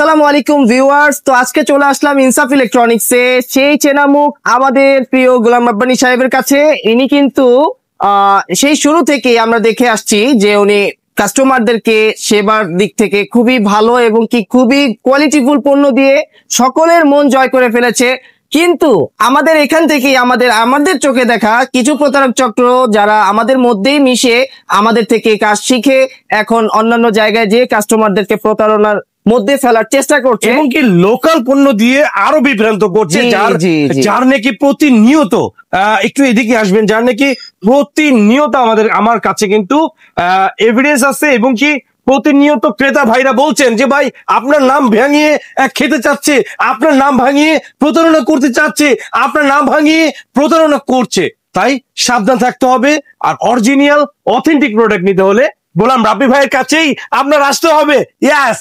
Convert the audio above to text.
আসসালামু আলাইকুম ভিউয়ার্স। তো আজকে চলে আসলাম ইনসাফ ইলেকট্রনিক্সে, সেই চেনা মুখ আমাদের প্রিয় গোলাম রাব্বানী সাহেবের কাছে। ইনি কিন্তু সেই শুরু থেকেই আমরা দেখে আসছি যে উনি কাস্টমারদেরকে সেবার দিক থেকে খুবই ভালো এবং কি খুবই কোয়ালিটিফুল পণ্য দিয়ে সকলের মন জয় করে ফেলেছে। কিন্তু আমাদের এখান থেকেই আমাদের চোখে দেখা কিছু প্রতারক চক্র যারা আমাদের মধ্যেই মিশে আমাদের থেকে কাজ শিখে এখন অন্যান্য জায়গায় যে কাস্টমারদেরকে প্রতারণার মধ্যে ফেলার চেষ্টা করছে এবং কি লোকাল পণ্য দিয়ে আরো বিভ্রান্ত করছে, যার নাকি প্রতিনিয়ত একটু এদিকে আসবেন, যার নাকি প্রতিনিয়ত আমার কাছে কিন্তু এভিডেন্স আছে এবং কি প্রতিনিয়ত ক্রেতা ভাইরা বলছেন যে ভাই আপনার নাম ভাঙিয়ে খেতে চাচ্ছে, আপনার নাম ভাঙিয়ে প্রতারণা করতে চাচ্ছে, আপনার নাম ভাঙিয়ে প্রতারণা করছে। তাই সাবধান থাকতে হবে। আর অরিজিনাল অথেন্টিক প্রোডাক্ট নিতে হলে গোলাম রাব্বি ভাইয়ের কাছেই আপনার আসতে হবে। ইয়াস।